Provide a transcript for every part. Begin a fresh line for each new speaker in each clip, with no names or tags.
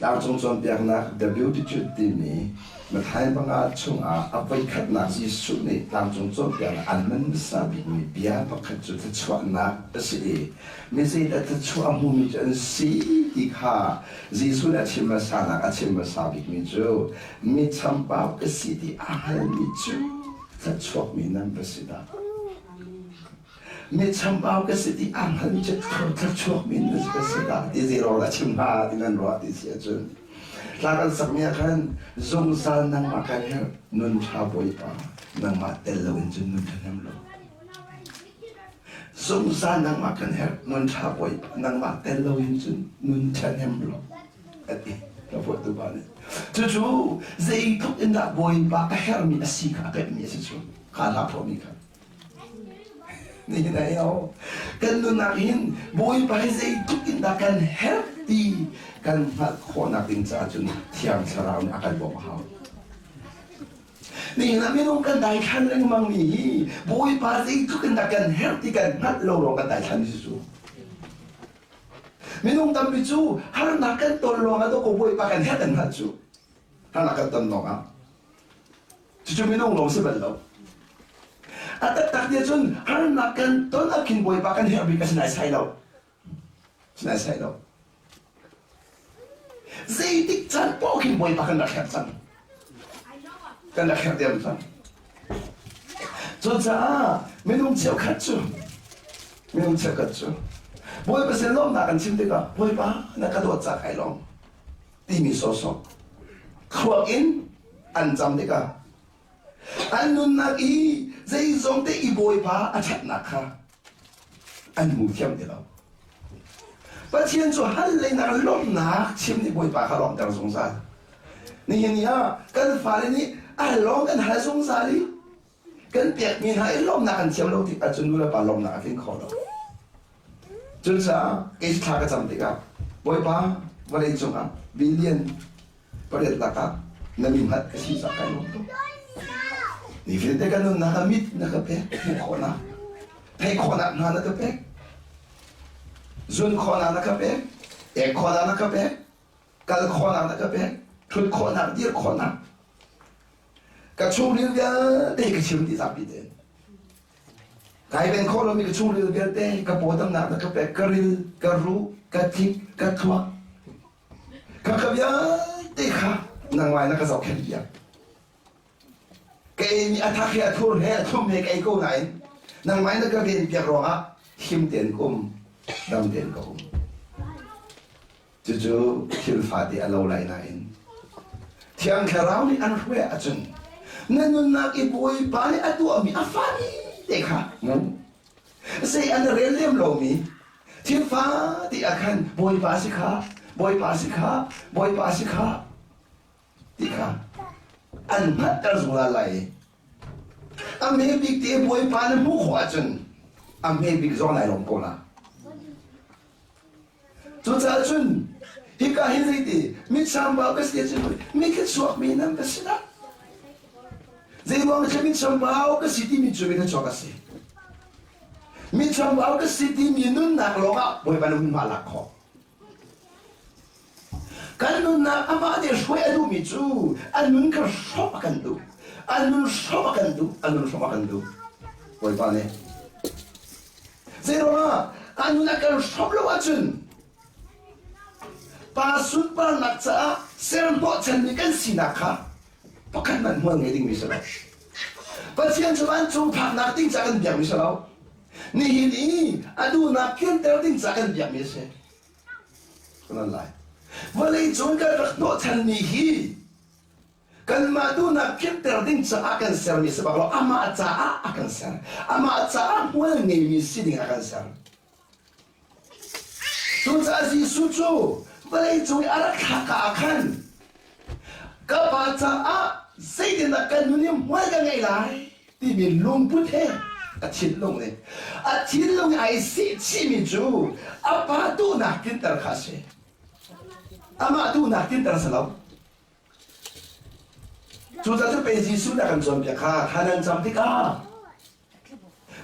Lang chung chon piak na the beauty ti ni ma thai banga chung a apai khat na ji su ni lang chung chon piak an man sa bi mi bia pakhat chu ta chwa na si mi si ta chwa mu mi jan si ti kha ji su na chim sa na a chim sa bi mi chu mi cham pa ka si ti a hal mi chu ta chwa mi nan ba si da mi cham pa ka si ti a hal mi chu ta chwa mi nan ba si da ti zero la chim ha ti nan ro ti si chu lakan sakmia kan zong sa nang makan her nun cha boy pa nang ma tel lo in nun thanem lo zong sa nang makan her nun cha boy pa nang ma tel lo in nun thanem lo ati la po tu ba ne chu zei thuk in da boy pa ka her mi asi ka ka mi si chu ka la po mi ka ni na yo kan nun na hin boy pa zei thuk in da kan her ti kan mat khona ting cha chun thiang sarau ni akan bo hau ni na mi nong kan dai khan leng mang ni boy pa sei tu kan da kan her ti kan ngat lo ro kan dai khan si su mi nong tam bi chu har na kan tol lo ga do ko boy pa kan her kan hat chu har na kan tam no ga chu mi nong lo se ban lo at tak dia chun har na kan ton akin boy pa kan her bi ka sinai sai lo dây tích chân bỏ khi bồi bạc cần đặt hẹp chân cần đặt hẹp điểm chân cho cha mình không chịu khát chứ mình không chịu khát chứ bồi bạc sẽ lom nào cần chim đấy cả bồi bạc nó cái đồ chả cái lom tìm mi số số khuất in ăn chăm đấy cả ăn nun nạc ý dây giống đấy ý bồi bạc ăn chặt nạc ha ăn mù thiam đấy đâu把天主喊来那个龙拿，请你不会把他龙当中山。你啊，跟法律你啊龙跟还中山哩，跟别面还龙拿跟跳楼的，啊，真为了把龙拿给考了。就是啊，给他个怎么的个？不会把我来种啊，明年不来那个，那明天个西啥个龙都。你非得跟侬那个米那个白，不可能，太可能那个白。Zun khona na kape, ek khona na kape, kal khona na kape, thut khona dir khona. Ka chung lil ga te ka chim di zapi de. Kai ben khona mi ka chung lil ga te ka podam na kape, ka ril, ka ru, ka tik, ka thua. Ka kabya te kha nang wai na ka zau khen ya. Kai mi athak he athur he athum he kai ko nai. Nang mai na ka ben pya ro a him ten kum. Đâm tiền cầu chú khiêu phá đi lâu lại này thiang khả rau đi ăn khuya à chừng nên nun nạc i bôi bá đi ăn tụa mi phá đi để khá xây ăn rê liêm lâu mi thiên phá đi à khăn bôi bá sĩ khá bôi bá sĩ khá bôi bá sĩ khá đi khá ăn mắt ta dù là lại ăn mê bịch đi bôi bá đi mũ khóa chừng ăn mê bịch do này lòng cô là cho cha chun hi ka hi zai ti mi cham ba ka sia chun mi ka chuak mi nam ka sina zai wang cha mi cham ba ka si ti mi chu mi ka chuak ka si mi cham ba ka si ti mi nun nak lo ga boi ba nun ma la kho kan nun na ama de shwe adu mi chu an nun ka sho kan du an nun sho kan du an nun sho kan du boi ba ne zai ro an nun ka sho lo wa chun ba sun ba nak cha sen bo chen ni kan si nak ha ba kan man mo ngai ding mi sa ba chen chu ban chu pha nak ding cha kan biang mi sa ni hi ni adu na kien ter ding cha kan biang mi se kan lai wa lei chung ka rak no chen ni hi kan ma du na kien ter ding cha kan ser mi sa ba lo ama cha akan ser ama cha mo ngai mi si ding akan ser tu cha si su chu Balai cui arak haka akan kabaca a say din akan nunim waga ngay lai di min lung put he at chinlong ne at chinlong ay si chimi ju apa tu nakin tar kasi ama tu nakin tar salaw chu ta chu pe jisu na kan zom pya kha hanan cham ti ka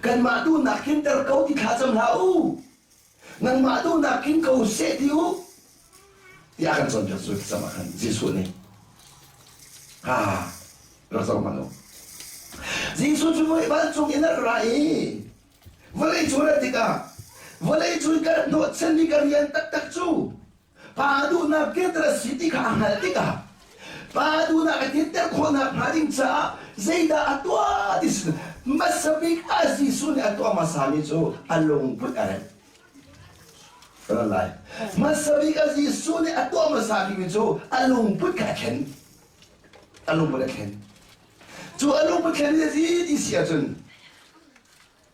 kan ma tu nakin tar kau ti kha cham lau nang ma tu nakin kau se ti u dia akan zonjak sulit sama kan Yesus ni rasa mano Yesus cuma ibarat cuma ina rai walai cura tiga walai cura no cendi kalian tak cu padu na ketra siti ka angal tiga padu na ketra kona paling ca zaida atwa dis masabik Yesus ni atwa masami cu along put aran Alright. Masabi kasi Yesus ni atwa masabi mo along put ka ken. Along put ka ken. So along put ken di siya jun.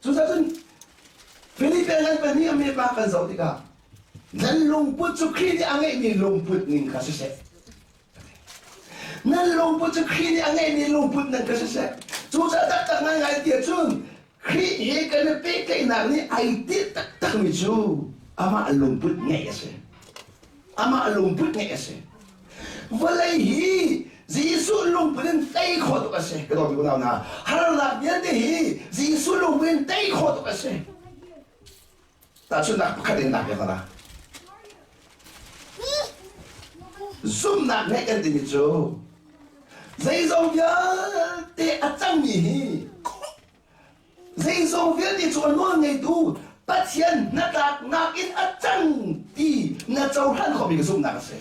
So sa jun Pilipinas pa niya may bakal sa utika. Nalungput so kini angay ni lungput ning kasase. Nalungput so kini angay ni lungput ng kasase. So sa taktak nga nga dia jun. Kini ka na pekay na ni ay di taktak mi jun. Ama alumput nga ese. Ama alumput nga ese. Walay hi. Yesus lumputin tay ko to kasi. Kaya ko na harap yan hi. Yesus lumputin tay ko to kasi. Tatso nakapakarin na kaya na. Zoom na mekan din ito. Zayzong yan te atang mi hi. Zayzong yan ito ano ngay do. Patien natak nakin atang di na jauhan ko bigasum na kasi.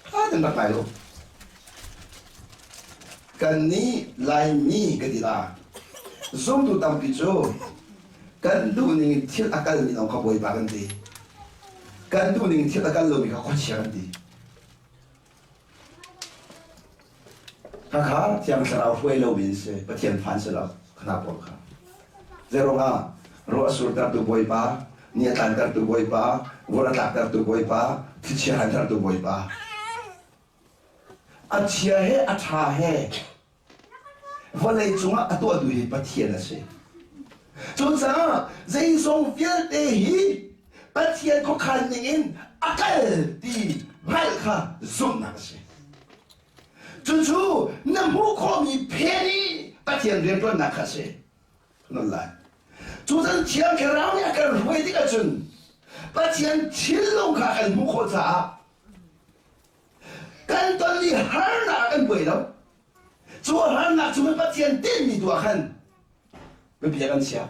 Hadang na tayo. Kani lai mi kadila. Zoom tu tampijo. Kandu ning til akal mi nang kaboy bagandi. Kandu ning til akal lo mi ka kwachiandi. Kaka tiang sarau huay lo min se patien fan se la kana por ka. Zero nga Roa sultar tu boy pa, niatan tar tu boy pa, wala tar tu boy pa, tichihan tar tu boy pa. Achia he, atha he. Wala chunga atu adu hi patien na se. Chunsa, zay song fiel te hi, patien ko kan ningin akal di bal ka zum na se. Chunchu, namu ko mi peri patien rian tuan na ka se. Nolai. 조선 지하 결함이 약간 후회디가 준 빠지한 칠롱가 한 무코자 간단히 하나 안 보이러 저 하나 주면 빠지한 땐미도 한 왜 비자간 치야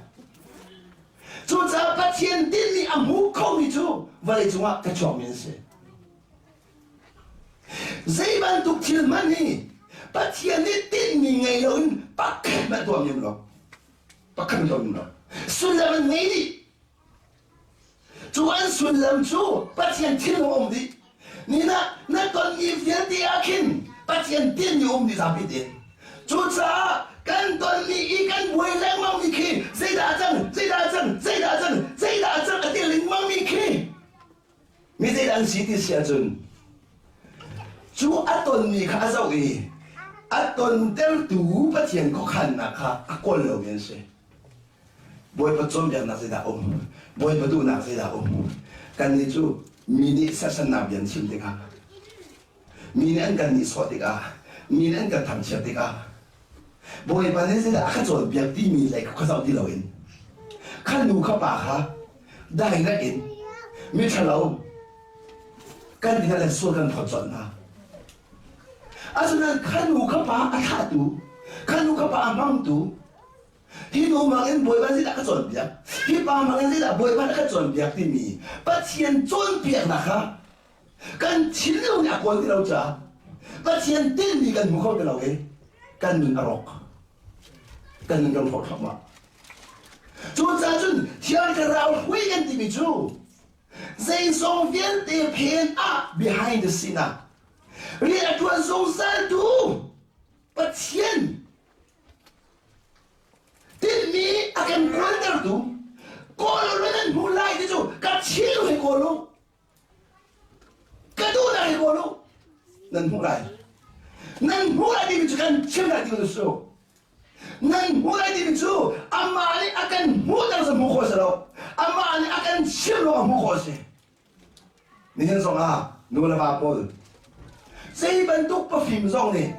조자 빠지한 땐미 안 무코미 주 원래 중화 가져오면서 세반 독칠만이 빠지한 땐미 ngay 빡하면 도와면로 빡하면 도와면로 Sulam ni Tuan sulam tu Patian tin om di Nina na kon ni fian di akin Patian tin ni om di sabi din Tuca kan ton ni ikan buhay lang mang miki Zay da zang Atin ling mang miki Mi zay da ang siti siya jun Tu aton ni kasaw eh Aton del tu Patian ko kan na ka Akol lo yan siya Boy patsom biar nak saya boy patu nak saya kan itu mini sasana biar sim teka mini kan ni so teka mini kan tham sia teka boy pa ne saya akan jual biar di mi lai kau tahu di lawin kan lu kau pa dah ingat in mi terlalu kan dia dah suruh kau jual na asal kan lu kau pa ada tu kan lu kau pa amang tu Hi no mangin boy ban sila ka chon biak. Hi pa mangin sila boy ban ka chon biak ti mi. Pa chien chon biak na ka. Kan chin lo nya kon ti lo cha. Pa chien tin mi kan mu ko ti lo e. Kan nun arok. Kan nun kan phot ma. Chu cha chun tian ka rao hui kan ti mi chu. Zay song vian te pen a behind the scene. Ri a tuan song san tu. Pa chien Tin mi akan kuantar tu, kalau dengan mulai itu kacil he kalau, kaduna he kalau, nan mulai di itu kan cina di itu, nan mulai di itu, amma ani akan mudah semua koselo, amma ani akan siapa semua kose. Ni kan songa, nula papol. Saya bentuk perfume song ni,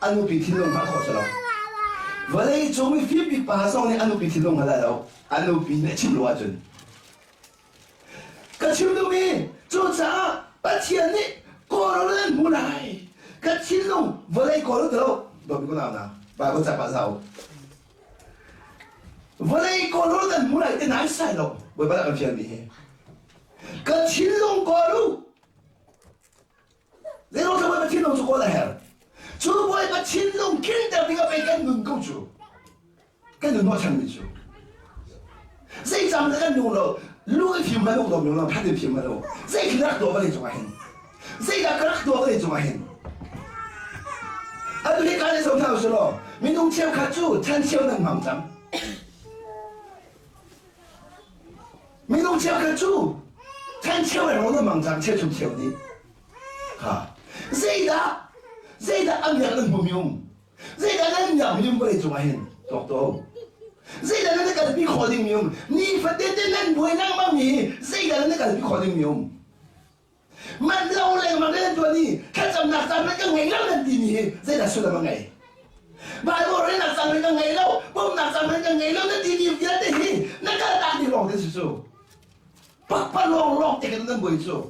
anu bikin orang koselo. Walay cumi fibi pasong ni anu bitin long halalaw anu bin chim lo ajun kachim do mi chỗ cha bắt chiên đi cô nó lên mua này cái chín lông vừa lấy cô nó từ đâu đâu biết có nào bà có chặt bà giàu vừa lấy cô nó lên mua này cái nái sai đâu bởi bắt làm chuyện gì cái chín lông cô nó để nó cho bắt chín lông cho cô là hả chú bởi bắt chín lông kinh tế bị cái ngừng câu chú cái ngừng nó chẳng bị chú dây dòng cái ngừng nó lui phim mà đâu đâu nó拍的phim mà đâu dây cái đó多不来这个可能多的做嘛很，啊，对，刚才说他说了，民众只要看住，参照能忙张，民众只要看住，参照能能忙张，切出条的，哈，这个安阳能不用，这个能阳用不来做嘛很，多多，这个能那个比可能用，你发电的能不会那么米，这个能那个比可能用。มันเราเลยมาเล่นตัวนี้แค่จำหนักจำนั้นก็ไงแล้วนั่นดีนี่เจ๊น่ะสุดแล้วไงบายบอกเลยหนักจำนั้นก็ไงแล้วผมหนักจำนั้นก็ไงแล้วนั่นดีนี่เยอะดีนั่นก็ตามที่ลองที่สุดปักปะลองแต่กันนั่นบ่อยสุด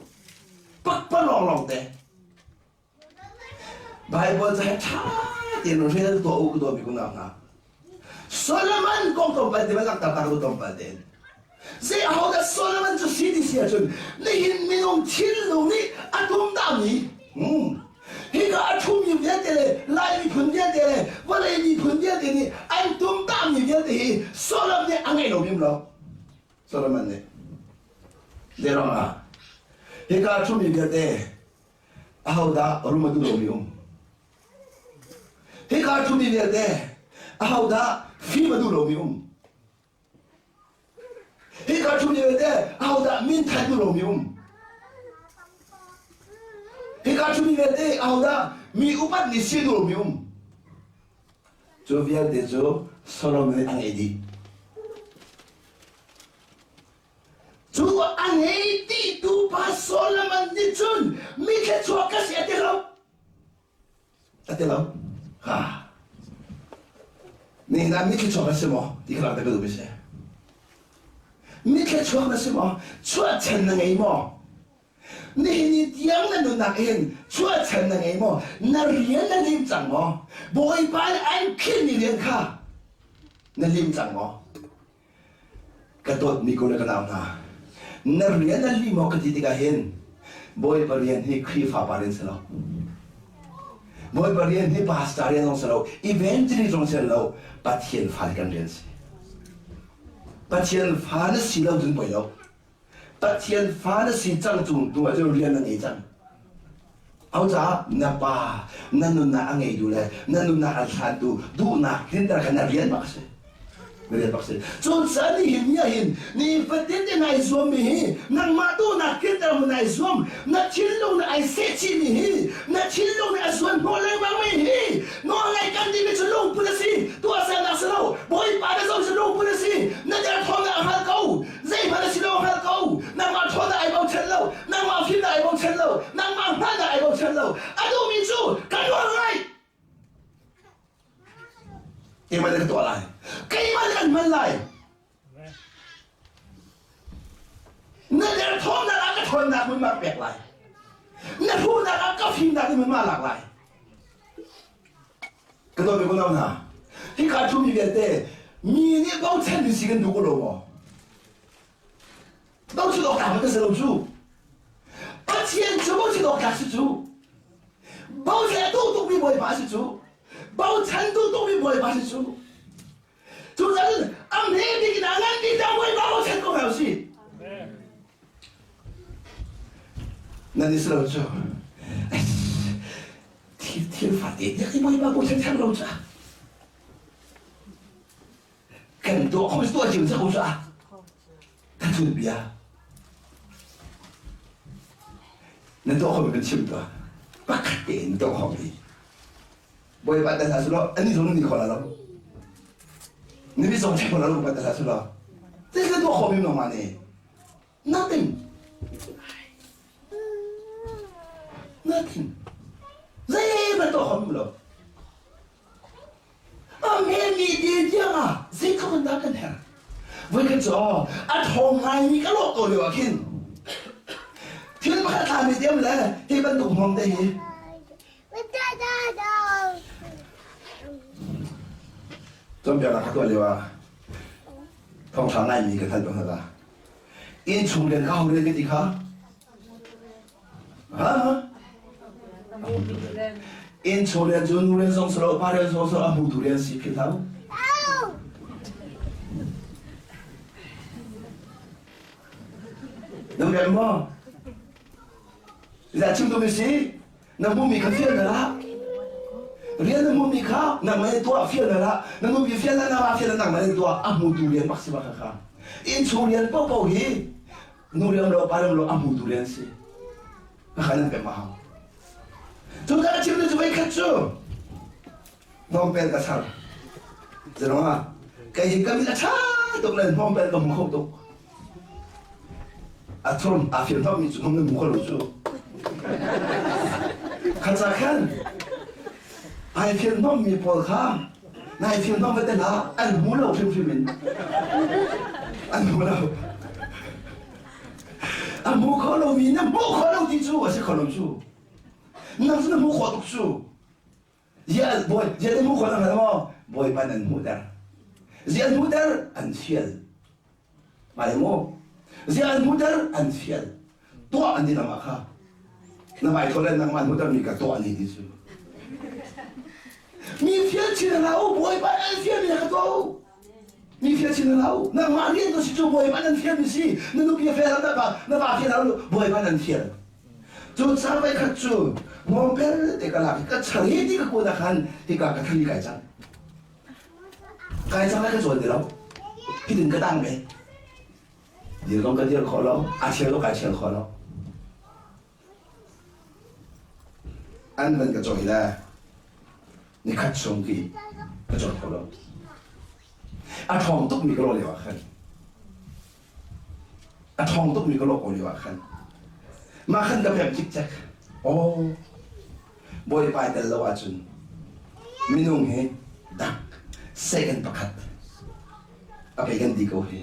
ปักปะลองแต่บายบอกจะให้ช้าเดี๋ยวเราเรียนตัวอุกตัวมีคุณภาพโซโลมอนกองตัวไปเดี๋ยวมันตัดตาตัวตัวไปเดี๋ยว这好的说了们就心里写着，那没用亲路的啊东大米，那个啊出米面的嘞，来米盆面的嘞，我来米盆面的呢，按东大米面的，说了的安爱路面了，说了们的，对了嘛，那个出米面的，啊好的，我们都路面，那个出米面的，啊好的，非么都路面。he ka chuni vete auda min thai du romium he ka chuni vete auda mi upat ni si du romium jo via de jo solomon ang edi jo ang edi tu pa solomon ni chun mi ke chua ka si atelo ha ni na mi ke chua ka si mo di kala da ko bi se mi ke chua na si mo chua chen na ngai mo ni tiang na nu na en chua chen na ngai mo na rian na lim chang mo boy ban an kin ni lian kha na lim chang mo ka tot mi ko na ka na rian na lim mo ka ti ka hen boy pa rian hi khri fa pa ren sa lo boy pa rian hi pastor rian ong sa lo eventually ong sa lo pa thien fa kan rian si把钱花的是了真贵了，把钱花的是张中，多就连了那张。เอาจ้านับป่านั่นนู่นน่ะอะไรดูเลยนั่นนู่นน่ะอะไรดูดูน่ะเห็นแต่ขนาดเรียนบักเสเรียนบักเสจนสันนี่เห็นเนี่ยเห็นนี่ประเด็นที่นายสวมมีนั่งมาดูน่ะเห็นแต่มันนายสวมน่ะชิ้นลงน่ะไอ้เศษชิ้นมีน่ะชิ้นลงน่ะส่วนพอเลยบางไม่มีน้องไอ้กันที่ไม่จะลงพุ่งสิตัวเส้นนักสโลบอยป่าจะส่งจะลงพุ่งสิน่ะจะท้องน่ะหันเขาใจมันจะลงหันเขานั่งมาท้องน่ะไอ้บางเชนโลนั่งมาพิมพ์น่ะไอ้บางเชนโลนั่งมาพันน่ะไอ้บางเชนโล啊，都民主，跟我来！你们那个多来，给你们来！那点头那个头那们嘛别来，那头那个平那你们嘛来？个多没讲到哪？你看出面的，明年包产的是个누구了么？都知道干嘛的是楼主，把钱全部去到干事主。包钱都比我八十出，包产都比我八十出。就咱是俺们那个俺你当我包钱够了事。那你是老主，哎，天发的，你我把包钱抢老主啊。更多后面多久之后说啊？他准备啊？那多后面跟亲多。Pakatin to hobi. Boy pada sa sulo, ani zong ni ko la lo. Ni bi zong che ko la lo pada sa sulo. This is no hobi no money. Nothing. Nothing. Zai ba to hobi lo. A me ni di dia, zai ko na kan ha. Voi kan zo, a thong ngai ni ka lo to le wa kin. Thiên thà mi tiêm là thì vẫn đủ mong đây trong việc là các tôi liệu thông常này mình cái thân trong là in chung lên cao lên cái gì khác hả in chung lên chung lên xong rồi ba lên xong rồi mua đủ lên xí phía tháo đừng đem mà giờ chúng tôi mới xí nó mua mì cái phiên nữa lá riêng nó mua mì khác nằm mấy tua phiên nữa lá nó mua mì phiên là nó phiên là nằm mấy tua mua đủ lên bác sĩ bác khác in chung lên bao bao hi nụ lên lo ba lên lo mua đủ lên xí khả năng cái mà chúng ta chỉ biết chúng khát chứ non bền cả sao giờ nó cái gì cái gì là chả tục lên non bền còn không tục 좀 phiền thôi mình không nên mua khẩu chú khán giả khen ai phiền thôi mình bỏ khá này phiền thôi với tên là anh mua lâu phim mình anh mua lâu anh mua khẩu lâu mình nên mua khẩu lâu đi chú và sẽ khẩu lâu chú nằm xuống mua khẩu chú giờ bồi giờ mua khẩu lâu là sao bồi bạn anh mua där giờ mua där anh phiền mà lại mua giờ anh mua där anh phiền tua anh đi làm à khá那买回来那买回来你个多你的是，你偏去了老不会把人偏你个多，你偏去了老，那马连都是做不会把人偏的是，那都别偏了那把偏了不会把人偏，就咱们看住，我们这个啦，个城里这个国家看这个城里改造，改造那个做的了，一定个当呗，你弄个地儿好了，而且都改钱好了。anh vẫn cái chỗ là你看中间cái chỗ好了，通tục mi cái lo liệu khăn，通tục mi cái lo có liệu khăn，mà khăn cái việc chích chắc，bồi bài đến lâu à chun，mình nung he đặc second pakat，cái cái đi câu he，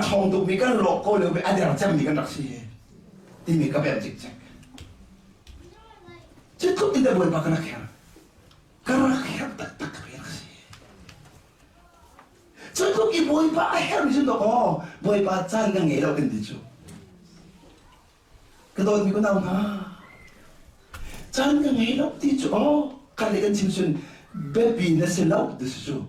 通tục mi cái lo có liệu bị anh làm chăm mi cái đặc sĩ he，thì mi cái việc chích chắc。Cukup tidak boleh pakai rakyat, karena rakyat tak reaksi. Cukup ibu ibu akhir di situ boleh baca yang ngelak kan itu. Kedua minggu tahu jangan yang ngelak itu kali kan simsun baby nasi lauk di situ.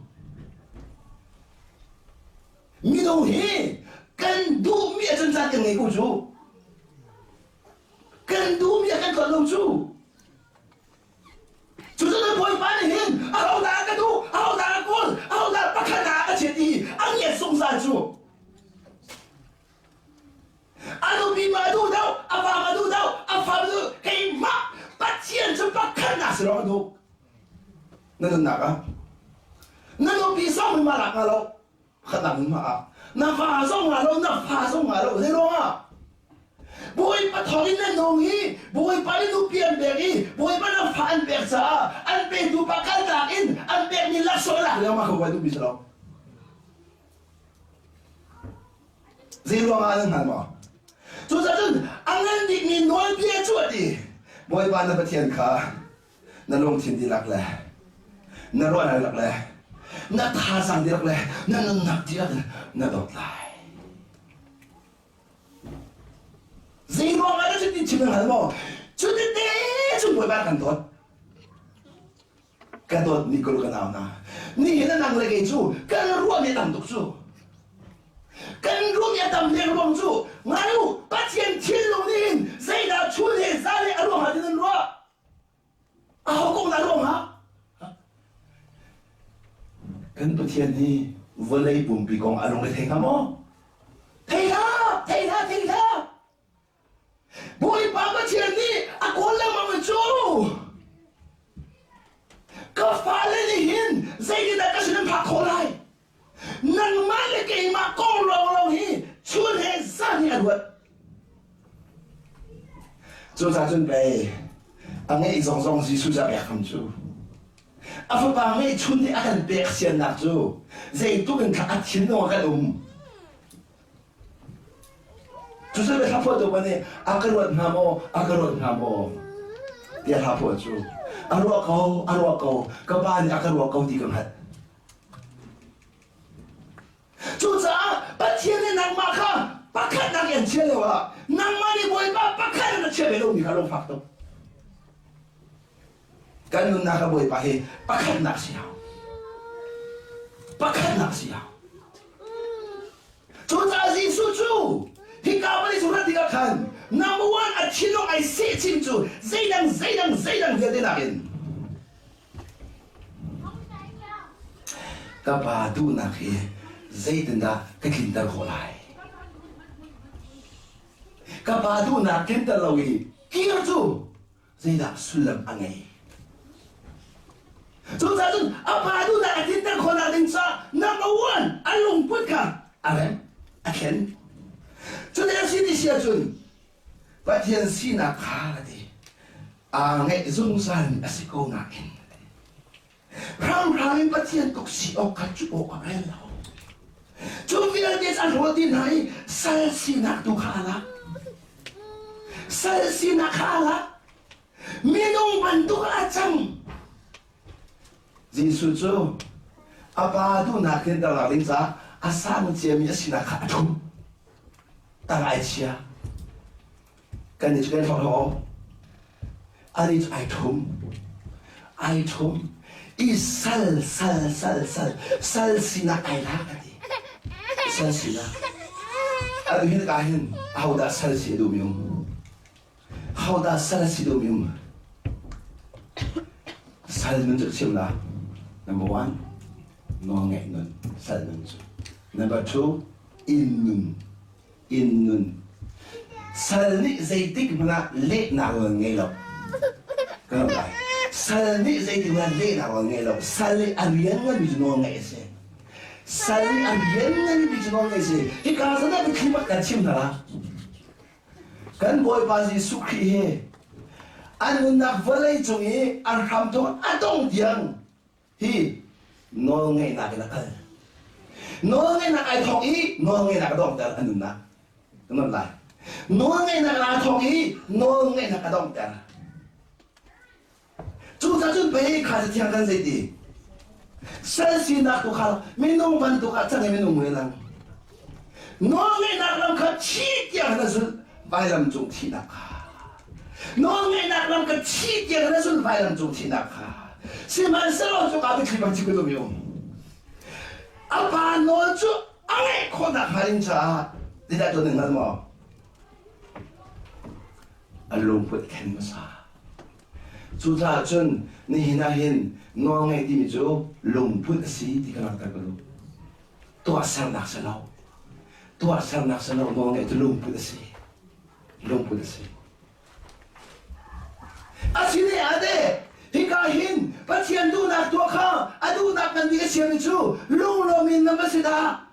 Minum he kan dumi aja jangan yang ngelak tu, kan dumi akan kalau tu. Chúng ta bồi bán hiện, áo đá cái đủ, áo đá con, áo đá bắt khăn đá cái chuyện đi, ăn nhẹ sung ra chú. Anh bị mà đủ đâu, anh phá mà đủ đâu, anh phá mà đủ, cái mắt bắt tiền cho bắt khăn đá rồi đủ. Nên là nào nên nó bị xong mà lạc đâu, khăn đá mà, nó phá xong mà đâu, nó phá xong mà đâu, thế đó à. Bồi bắt thằng nên nông hi, bồi bắt nó biến bẹt hi, bồi bắt nó phản bẹt sa, anh bẹt nó bắt cái lạc in, anh bẹt ni lạc sôi lạc, làm mà không phải nó bị sao? Gì luôn anh hả mà? Chúng ta chân, anh định mình nói bia chuột đi, bồi bắt nó bắt thiên khá, nó lông thiên đi lạc lệ, nó rồi này lạc lệ, nó tha sang đi lạc lệ, nó nặng đi lạc lệ, nó đột lại. Gì luôn anh nó chỉ mình hẳn mà chú thế thế chú bồi bán càng tốt càng tốt ni cô cái nào na ni hiện đang làm cái chú càng ruộng nhà tầm tục chú càng ruộng nhà tầm liền ruộng chú ngay lu bắt tiền thiên long nín dây đã chú thế ra đi ăn ruộng hả thì nên ruộng hậu công là ruộng hả càng tốt tiền đi vừa lấy bùn bị con ăn ruộng để thấy hả mò thấy tha bồi bán cái chuyện đi, cô làm mà mình chú, có phải là gì hin, dây đi đặt cái chuyện phạt khổ lại, nâng má lên cái mà con lâu hi, chú hết ra đi ăn vật, chú ta chuẩn bị, anh ấy rong gì chú ta bẻ không chú, anh phải bảo anh chú đi ăn bẻ xiên nát chú, dây tu cần thắt thiên nó cái 주서 왜 하포도 번에 아까로 하모 dia hapo chu arwa ko ka ba ni akarwa ko di kang hat chu za ba tian ne nang ma kha ba khat nang yan che le wa nang ma ni boy ba khat na che be lo ni ka lo phak to kan nun na ka boy pa he ba khat na si hao ba khat na si hao chu za ji su chu hi ka ba ni su ra di ka khan Number one, a chino I say to Zaydan dia dinakin. Kapadu nakhi Zaydan da kakintar kolai. Kapadu na kintar lawi kirtu Zayda sulam angay. So tatun apadu na kintar kolai din sa number one, alung put ka. Amen. Aken. So dia sini siya chun. Patian sina kadi, ngay zungsan asiko ngakin. Rang patian toksi o kacu o kabelo. Jumil des alwadi nai sal sina tukala, minung bantu acang. Jisuju, apa tu nakin dalam sa asam jemi sina kadu, tangai cia. Kan ni juga follow. Ani tu ai thum. Sal sina ai lah tadi. Sal sina. Ada hin kahin. How da sal si dumium. Sal menjuk cimla. Number one, ngongek nun. Sal menjuk. Number two, in nun. Salni zaitik mana le na ngelo. Kenapa? Salni zaitik mana le na ngelo. Sali arian ngan bijno ngese. Sali arian ngan bijno ngese. Ika sana bikimak kacim nara. Kan boy pasi sukri he. Anu nak valai jungi arham tu adong diang. Hi no ngai nak nakal. No ngai nak ai thong i, no ngai nak dong dar anu nak. Kenapa? No ngay nakathoki, no ngay nakadong ter. Chuta chun bay kasi tiang kan say di. Salsi nak tu kal, minung ban tu ka chang minung mo lang. No ngay naklam ka chi tiang na sul bayram chung chi na ka. No ngay naklam ka chi tiang na sul bayram chung chi na ka. Si man salo chung abi klibang chikudo mo. Apa no chu angay ko na karin cha. Tidak tu dengan mo. Alung put ken masa. Sudah jun ni hinahin nongai di mijo lung put si di kanak takulu. Tua sang nak sanau nongai tu lung put si. Asini ade hikahin patian du nak tua ka adu nak kan di siang mijo lung lomin nama sida.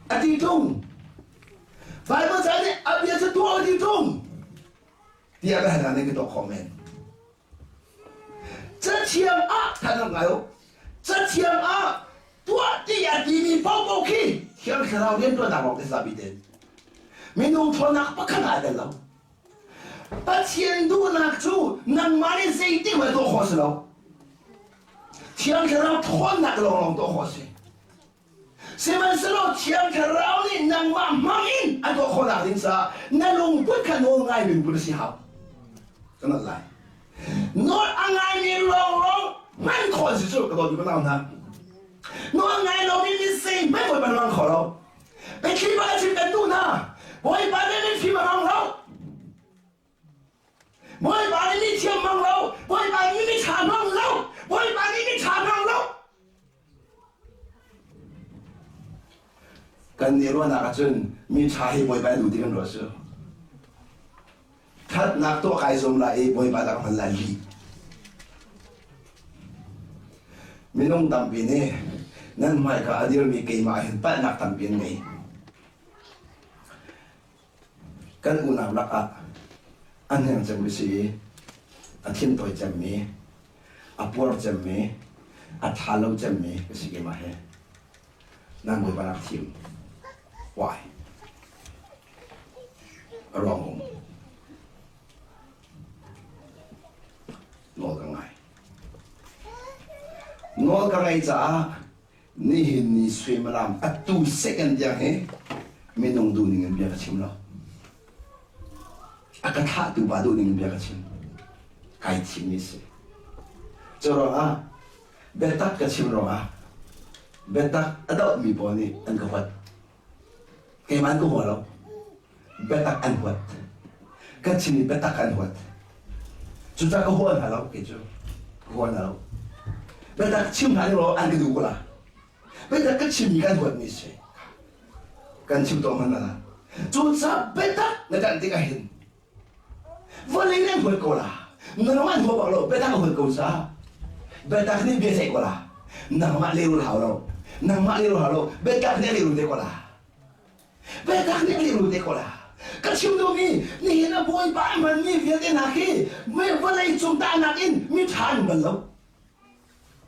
Ati tung. Bible tadi abia setua di tung. Dia dah nak kita komen. 这枪啊，他能搞？这枪啊，多地呀地面包去，枪是老年多大包的啥比的？民农村那不可能的了。把钱都拿出，能买的谁定会多合适了？枪是老团那个老多合适。Sementara tiang kerau ni nang mangin atau kolah dingsa, nalung pun kan orang lain pun siap. Kenapa lah? Not angai ni long man kau siapa kalau tu kenal nak? Not angai long ni sih, man boleh banding kau lo. Bekli balik cerita tu na, boleh banding ni film orang lo. Boleh banding ni tiang orang lo, boleh banding ni cara orang lo, boleh banding ni cara orang lo. Kan ni luar nak cun mi cahaya boleh bayar ludi kan rasa. Kat nak tu kai somla boleh bayar kan lali. Minum tampin ni, nan mai ka adir mi kay mahin pa nak tampin ni. Kan unang laka, ano yang jam bisi, atin toy jam mi, apor jam mi, at halaw jam mi kasi kay mahin. Nang boleh bayar tim. why wrong no ka ngai cha ni hin ni swim ram at 2 second yang he minong du ning bia ka chim lo akatha tu ba du ning bia ka chim kai chim ni se choro a betak ka chim ro a betak adau mi bo ni an ka wat ke man ko ho lo betak an wat ka chim ni betak an wat chúng ta có hôn hả đâu kể chưa hôn hả đâu bây giờ chim hả đâu ăn cái đủ là bây giờ cái chim cái hôn như thế cái chim to mà là chúng ta bây giờ người ta đi cái hình vẫn lấy lên hôn cô là nó ăn hôn bảo lộ bây giờ hôn cô sao bây giờ cái biết gì cô là nàng mà liều hảo đâu nàng mà liều hảo đâu bây giờ cái liều đấy cô là bây giờ cái liều đấy cô là cái chim đồ mi nó bôi bã mà mi việc cái nào khi mấy vấn đề chúng ta nặng in mi than bẩn lâu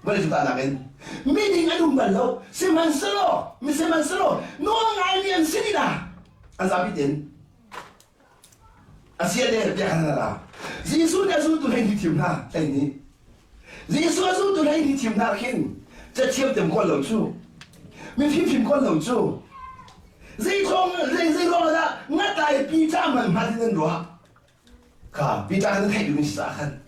vấn đề chúng ta nặng in mi đi ăn bẩn lâu xem ăn solo mi xem ăn solo nó ngay mi ăn xí đi là ăn sao biết tiền ăn xí đây là ăn là Giêsu đã giúp tôi hay đi tìm na đây ní Giêsu đã giúp tôi hay đi tìm na khiจะเทียบเต็มคนเหล่าชูมีพิมพ์คนเหล่าชูdây thong là ngắt lại pi cha mình mà thì nên rồi cả pi cha nó thay đổi sao khăn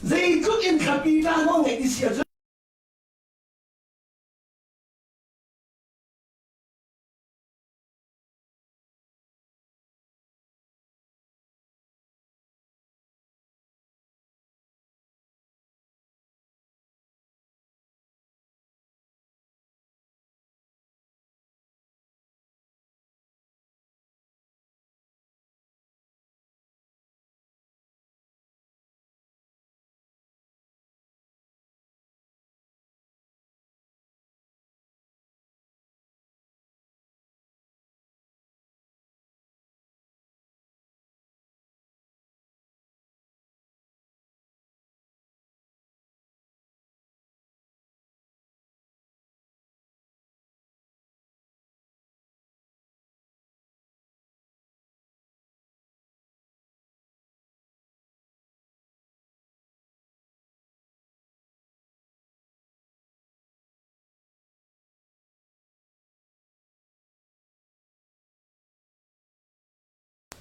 dây chút in cả pi cha nó ngày đi xia chứ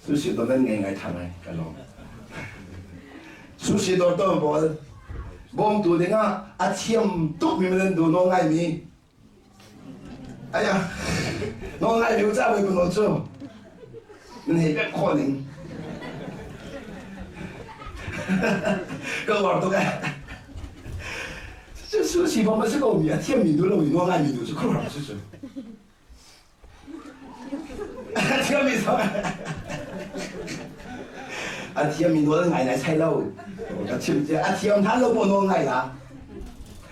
suốt đời tôi nên ngày thằng này cái lo suốt đời tôi bỏ bom tụi nó à thiêm tụt mình lên tụi nó ngay mi ai à nó ngay mi ra với nó chưa mình thấy biết khó nín cái bảo tôi cái这suốt đời bom是个米啊thiêm米都弄nó ngay mi都是可好是thiêm米sao anh thiêm mình nói ngày này say lâu anh thiêm hắn lâu một ngày là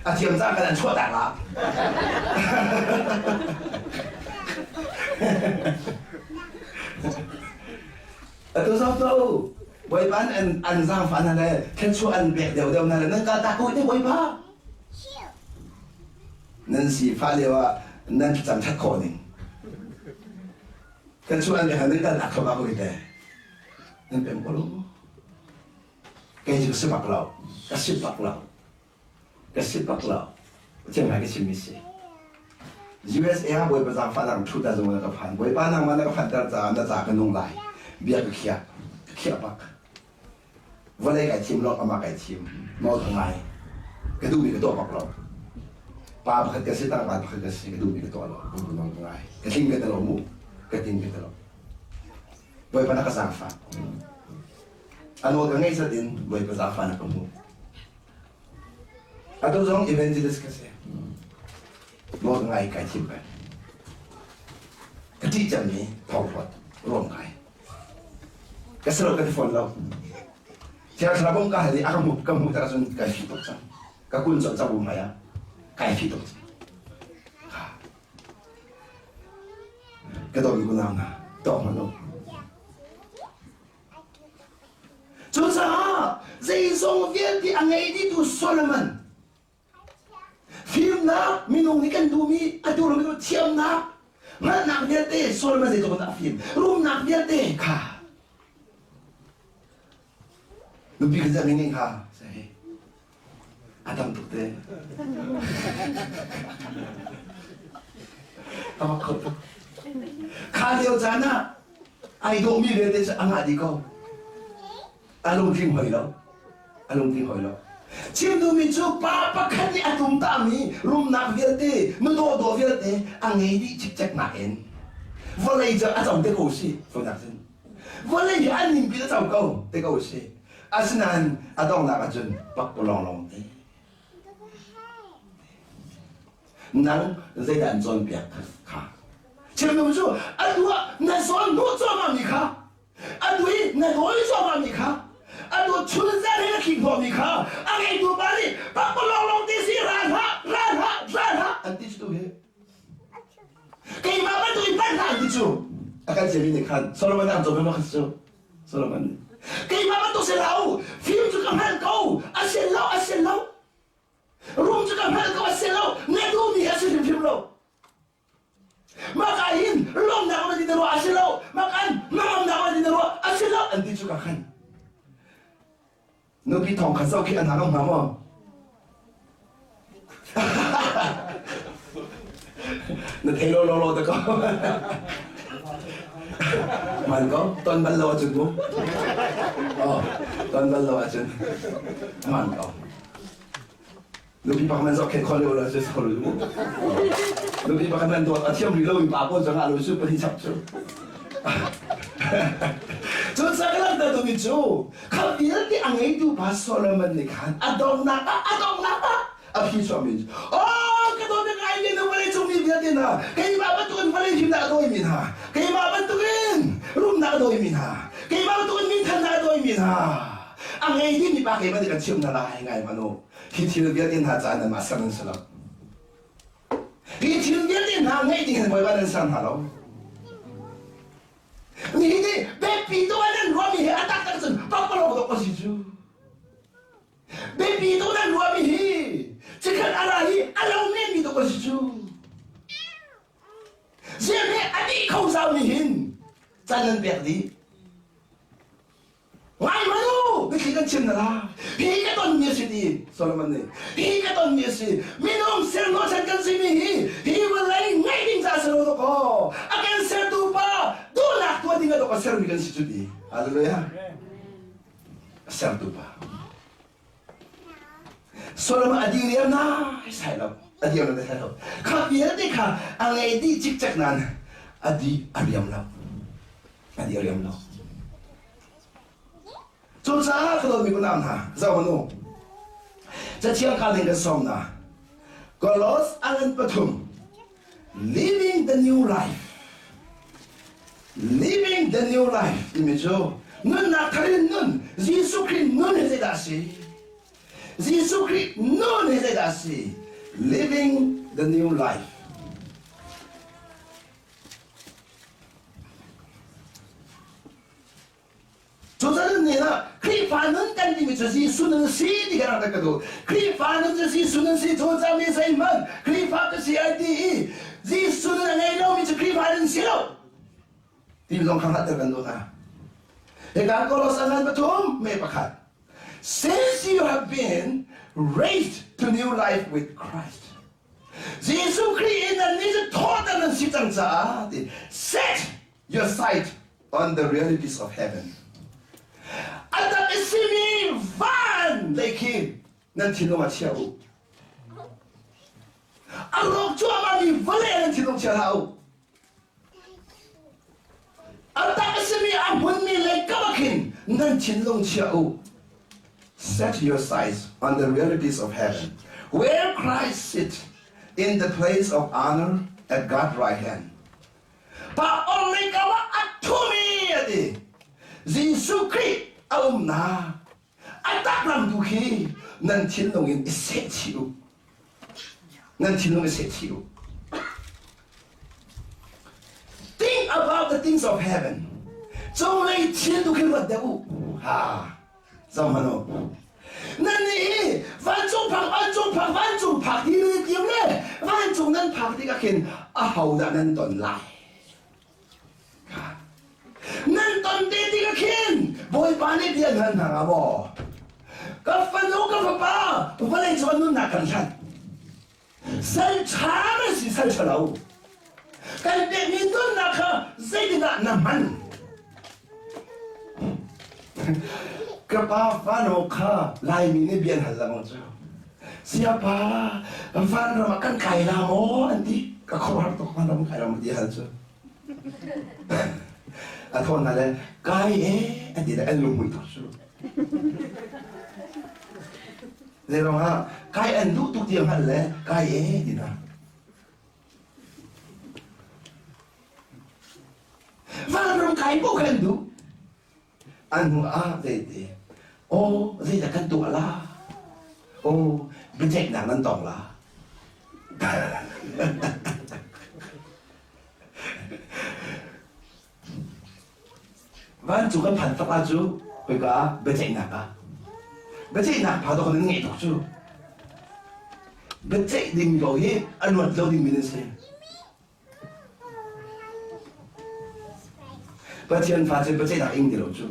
anh thiêm ra cái lần chua đạn là tôi sao đâu với bán ăn ra phản này cái chua ăn bẹt đều đều này là nó cả ta cũng thế với ba nên chỉ phải là nên chăm sóc con này cái chua ăn bẹt nó cả ta không bao giờ nên bên có luôn cái gì sắp lâu cái sắp lâu chẳng phải cái gì mới gì USA với bây giờ phát triển thu đa dụng cái phần với ban hàng mà cái phần nó giá cái nông lại bây giờ cái kia bạc với lại cái chim lót mà cái chim nó thằng này cái đuôi cái to bạc lâu ba bạc cái gì tăng ba bạc cái gì cái đuôi cái to lâu nó thằng này cái tim cái to lâu cái tim cái to lâu với ban cái sản phẩm ano ka ngay sa din boy pa sa na mo ato zong evangelist kasi mo ngay kai chim ba kati jam ni thau phot rom kai kasro ka phone lo sia sa bong ka hali akamu kamu tara sun kai fi tok sa ka kun so sa bu maya kai fi tok ka do gi kunang na to ma lo chúng ta dây dòng viên thì anh ấy đi tu Solomon phim na minung ni kan dumi atur mi thiam na ma nak dia te sol ma se to na film room nak dia te kha nu bi kan jami ni kha sai adam tu te ama ko kha leo jana ai do mi le te anga di ko alung tim hoi lo alung tim hoi lo chim du mi chu pa pa khan ni atum ta mi room nak dia te mu do do dia te angai di chik chak na en volei ja a chong te ko si so dak sin volei an nim bi da chong ko te ko si asinan adong na ka jun pak polong long te nang zai dan zon piak kha chim du mi chu adua na so no zo ma mi kha adui na do zo ma mi kha aduh 출산을 기뻐합니까? 아게 두 발이 박불렁렁 뛰시 라하 안 뛰지도 해. 그이 마마 또 이빨 안 뛰죠. 아까 재밌네 칸 솔로몬 안 접으면 하시죠. 솔로몬. 그이 마마 또 셀라우 film juga malkau aselau room juga malkau aselau nedo mi hasil film lo. Makain lom nak di dalam aselau makan mamam nak di dalam aselau an 뛰 juga kan. Nubi tong kasau ki anak orang mama. Nak hello lo tak kau. Man kau, tuan balau aja tu. Oh, tuan balau aja. Man kau. Nubi pakai sok kek kalau lah just kalau tu. Nubi pakai man tu, atiam rilau ibu jangan alu su pergi capcu. 저 사람들 도 믿죠. 그 이렇게 안에도 봤어라면 내가 아동 나가 아피소면. 그도 내가 알게 너무나 좀 미안해나. 그이 마음 또는 말에 힘나 도입니다. 그이 마음 또는 룸나 도입니다. 그이 마음 또는 민탄나 도입니다. 안에도 니 밖에 내가 지금 나라 행가이 마노. 히티를 비하된 하자는 마사는 사람. 히티를 비하된 항해딩은 뭘 받는 사람 하러. Ni baby itu ada dua mih atak tersen papalo untuk posiju. Baby itu ada dua mih. Jika arahi alau ni itu posiju. Jadi adik kau tahu mihin jangan berdi. Why malu? Bikin cina lah. Hingga ton miesi di Solomon ni. Hingga ton miesi. Minum serno jangan sini. Hiwalai ngaiding sa serno ko. Akan sertupa. Dulak tua tinggal to ser mikan si judi. Haleluya. Sertupa. Solomon adiriam na. Sailap. Adiam na sailap. Kapia de ka ang edi cikcak nan. Adi ariam lau. Adi ariam lau. 조사 그도 미고 남나 자원노 자 지금 가는 게 somna Kolos angan patum living the new life 이미죠 눈 나타낸 눈 예수 그리스도 눈 해제다시 예수 그리스도 눈 해제다시 living the new life 조사는 내가 크리파는 간님이 저시 수는 시디가 나다가도 크리파는 저시 수는 시 조자미에서 임만 크리파 그 시알디 지 수는 안에로 미치 크리파는 시로 디비동 강하다 간도다 내가 걸어서는 보통 매박한 since you have been raised to new life with Christ 예수 그리스도는 니즈 토다는 십장자 set your sight on the realities of heaven Atak isimi van leki nan tinong achiaw. Arok chua mami vale nan tinong chiaw. Atak isimi abun mi lekawakin nan tinong chiaw. Set your sights on the realities of heaven, where Christ sits in the place of honor at God's right hand. Pa oleh kawa atumi adi. Yesu Christ na atak lam duhi nan tinlongin isechiu think about the things of heaven trong lei thiên duhi wat deu ha zamano nani van chung phang hi le kiam le นั้นพักที่ก็เห็นเอาดันนั้นตอนไล่นั่นตอนเด็กที่ก็เห็นบอยปานี่เดียนหันหาบ่ก็ฟันลูกก็ฟ้าป้าวันไหนชวนนุ่นหนักกันฉันสัญชาติสิสัญชาเรากันเด็กนี่นุ่นหนักค่ะเสียดายน้ำมันกระเป๋าฟันโอค่าลายมีนี่เบียนหันละมั้งจ้าsiapa fan makan kaila mo anti ka khawar to man ram kaila mo dia halso athon na le kai anti da anlu mu to su le ro ha kai andu tu tiang hal le kai di na fan ram kai po kan du anu a de o de da kan tu ala o bên chạy nàng ăn tổng là và chú cái phần tập là chú bây giờ bên chạy nàng 봐도 그는 게 독주 bên chạy đình rồi ăn luật lâu đình mình xem và thiên phát triển bên chạy nàng in thì rồi chú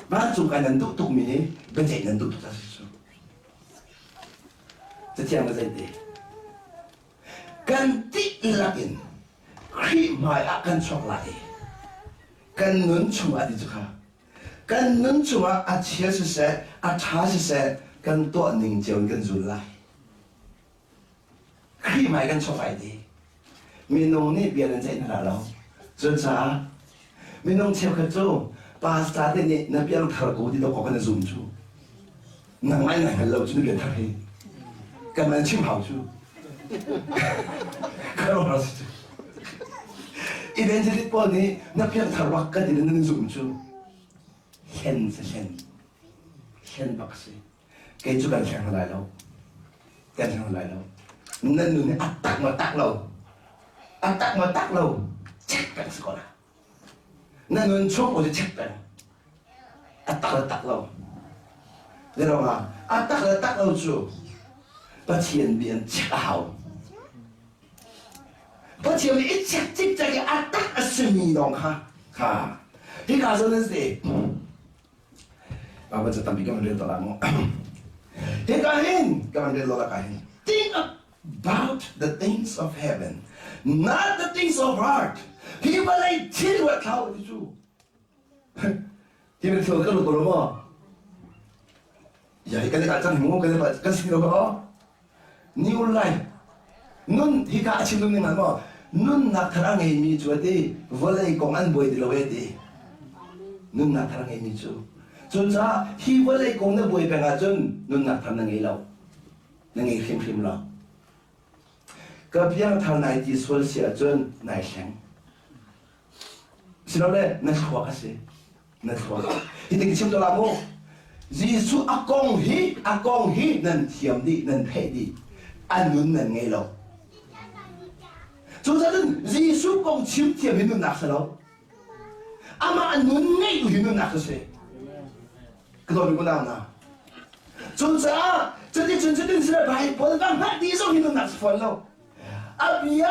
và chú cái năng tụ mình bên chạy năng tụ raจะเที่ยงมาใจดีกันติลักินครีมหายอากันชอกไหลกันนุนชัวดิจุค่ะกันนุนชัวอาเชียสิเสอาชาสิเสกันตัวหนึ่งเจียวกันจุไหลครีมหายกันชอกไหลดีมีน้องนี่เปลี่ยนใจนาเราจุจ้ามีน้องเชียวกระจูปาสตาเดนี่นับเปลี่ยนทาร์กูที่เราขอกันจุ่มจูนังไม่ไหนเราจุ่มเปลี่ยนทาร์ 根本清跑出，看我老师，一边这里播呢，那边他挖个的那种出，现是现把事，给主干上来了，干上来了，那你啊打嘛打喽，啊打嘛打喽，切干是过来，那你错我就切干，啊打了打喽，知道吗？啊打了打喽住。把前面切好，把前面一切即在个阿达阿顺面弄哈，你告诉你是，爸爸就特别咁样做啦么？你讲hin，咁样做啦讲hin。Think about the things of heaven, not the things of earth. พี่มาเลยที่ว่าเขาที่ชูที่เป็นเสือก็รู้ตัวมั้งอย่าให้กันได้การจังหัวกันได้แบบกันสิ่งเดียวกันNew life, nun hika achilum ni mamo, nun nakarang ay mijo ati, walay kong anboy di lawedi, nun nakarang ay mijo. Jun sa hi walay kong na boy pa nga jun, nun nakarang nang ilaw, nang ikim law. Kapiyang tal na iti swal siya jun na isyang. Sinabi, naswa kasi, naswa. Hindi kisim to lang mo, Jisu akong hi, nan siyam di, nan pay di. Anh muốn là nghe lâu, chúng ta nên Giêsu công chiếm thiệp hình nạc sao đâu, ama anh muốn nghe được hình nạc sao? Cái đó mình có nào nào? Chúng ta cho nên chúng ta nên sẽ bài bố đang hát đi sau hình nạc sao đâu? Abia,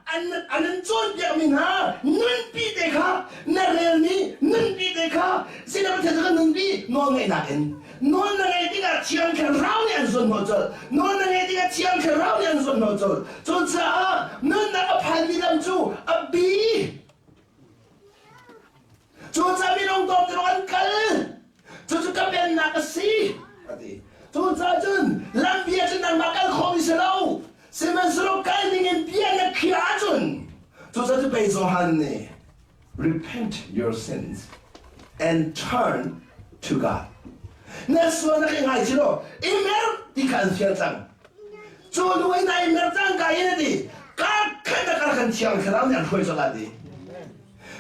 anh chọn việc mình ha, nên bị đề khá, nè rèn ní, nên bị đề khá, xin lỗi thế cái nên bị nó nghe nạc anh. Nó là ngày đi cả chiang cái rau này ăn xuân nó chơi, nó là ngày đi cả chiang cái rau này ăn xuân nó chơi, cho cha nó là phản đi làm chú, bi, cho cha bị lòng đom từ ăn cay, cho các bên nạc xí, cho cha chân làm bia chân làm mặc ăn không đi đâu, xem mà solo cái này nghe bia là kia chân, cho cha chỉ bây giờ hắn này, repent your sins and turn to God. Nè xưa nó cái ngày chứ đâu, email thì cần phiền rằng, cho nuôi này email rằng cái này đi, các khăn chiang khăn áo nhận huê cho là đi,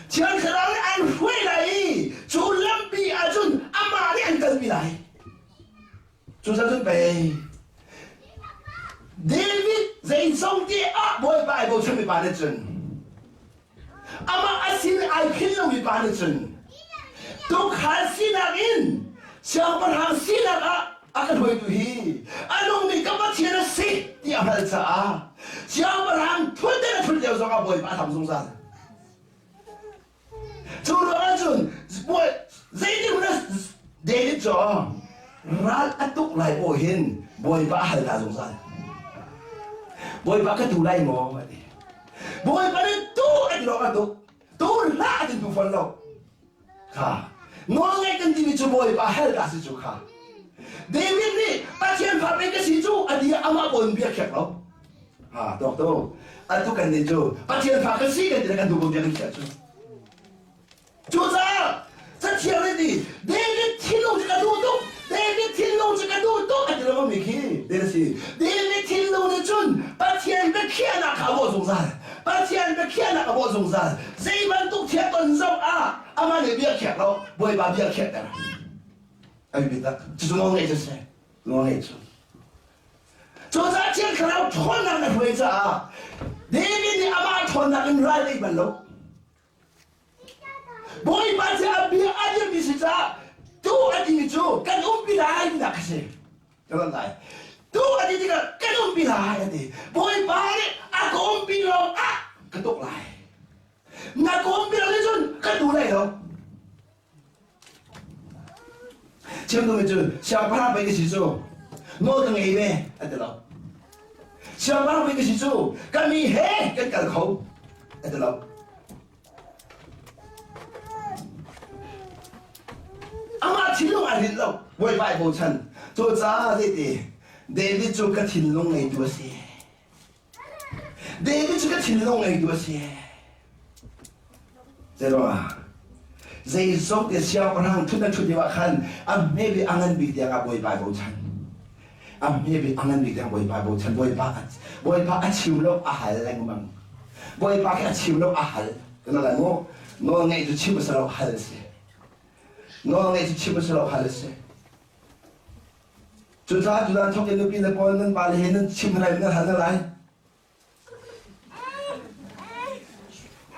chiang khăn áo anh huê lại, chú lâm bị à chun, ama đi anh cần bị lại, chú sao chuẩn bị, David dạy xong đi à bồi bài bồi chuẩn bị bài được chun, ama anh xin ai khiến lo bị bài được chun, tôi khai xin anh in. Siapa hang sinak akan hoi tu hi anong mi ka ba thian si ti amal cha xiao barang thul de thul de zo ka boi pa tham sung san chu ro chun boi zai di na de ni cho ral atuk lai bo hin boi pa hal ta sung san boi pa ka tu lai mo boi pa ni tu at lo ka tu la at tu fon lo ka no ngai kan di chu boi pa hal ta si chu ka David ni pasien fa pe ke si chu adia ama bon bia khek lo ha dok to atu kan ni chu pasien fa ke si kan kan du bon bia khek chu za thian ni David thin lo ka du tu David thin lo ka du tu adia ma mi ki de si David thin lo ni chun pasien be khia na ka bo sung sa pasien be khia na ka bo sung sa sei ban tu thian ton zau a ama ni bia khek lo boi ba bia khek da ai biết đó, chỉ chúng nó nghe cho xem, nó nghe cho ra trên khả năng thôn năng là thuê ra, để biết đi ama thôn năng ra đây bằng lâu, bôi ba cha biết ai biết gì ra, tu anh đi chú, cái biết là ai biết cái gì, cho nên này, tu anh đi cái biết là ai đi, bôi ba đấy, có biết lo, cái tốt lại, ngã có biết là cái gì, cái đủ này đâu. 지금 그 시험 바람 보이게 시죠. 너도 이외 애들아. 시험 바람 보이게 시죠. 감히 해 끝까지 고 애들아. 아마 진롱 안 된다. 왜 봐야 못한. 조자 되디. 내비 쪽가 진롱에 두었지. 내비 쪽가 진롱에 두었지. 제로아. Zai sok de siao orang tu dan tu dewa kan maybe angan big dia ka boy bai bo chan maybe angan big dia boy bai bo chan boy pa achiu lo a hal lang mang boy pa ka achiu lo a hal kana la no ngai tu chiu sa lo hal se no ngai tu chiu sa lo hal se chu ta tu dan thok de nu pi na pon nan ba le hen nan chiu lai na hal na lai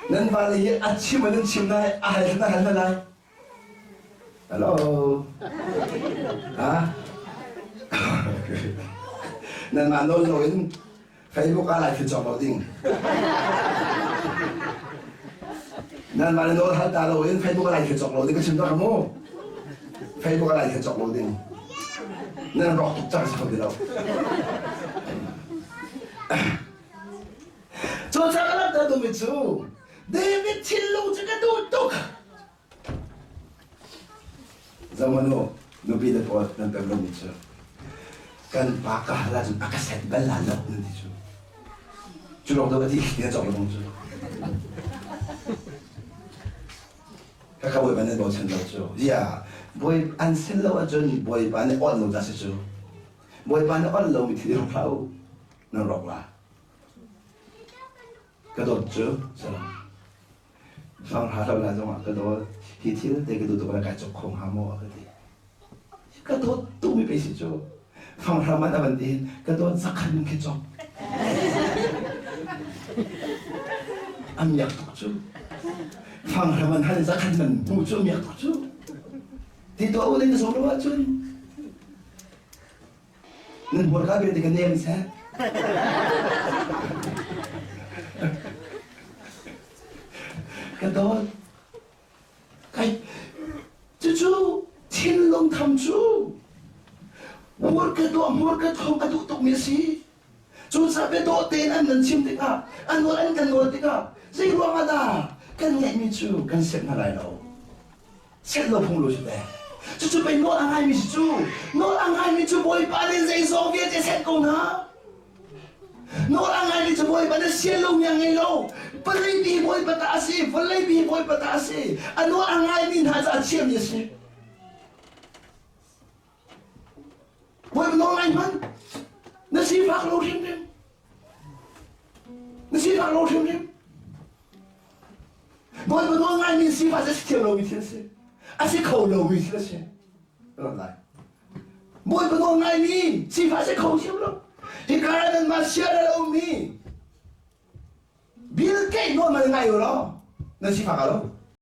nan ba le achiu man chiu na a hal na lai hello hả nên mà nói rồi Facebook lại thì chọn đầu tiên nên mà nói thật ta rồi Facebook lại thì chọn đầu tiên cái chuyện đó không mua Facebook lại thì chọn đầu tiên nên rõ tục trang không được đâu 저 사람들도 믿죠 내 밑일로 제가 또 Zamano, nubida po ng tablong ito. Kan pakahala dyan, akaset balala ko nun dito. Chulong daw ati, tinatawag mong chulong. Kakaboy ba na daw siya daw siya? Yeah, boy, ansilaw dyan, boy ba na onlo da siya? Boy ba na onlo, mitinirong lao ng rokla. Kadot siya, salam. Sang haraw na dyan, kadot. 히티는 되게도 누구나 가족콩 하모 어디 그도 도움이 되시죠 방하만 나만데 그도 sak한 개죠 암약 독주 방하만 하는 sak한 무좀 약 독주 뒤도 오는 데서 올라왔죠 는 뭘까 그래 내가 냄새 그도 cái chú thiên long tham chú mua cái thong cái tục miếng gì chú sao biết đồ tiền anh lần chim thế cả anh cần ngồi thế cả gì luôn mà ta cần nhẹ mi chú cần xếp nó lại đâu xếp nó phong lô chú bé chú phải nói anh ai mi chú nói anh ai mi chú bồi ba lên dây gió việt để xếp công hả nói anh ai mi chú bồi ba lên xếp lông nhà ngay lâu Falay bi boy patasi, falay bi boy patasi. Ano ang ay min ha sa achieve niya siya? Boy manong man, nasibak lo rin din. Nasibak lo rin din. Boy manong ay min sifa sa siya lo mitin siya. Asi ko lo mitin siya. Ano lai? Boy manong ay min sifa sa ko siya lo. Hikaran mas siya lo mi. Bill Gates no man ngayon lo, nasipa ka lo.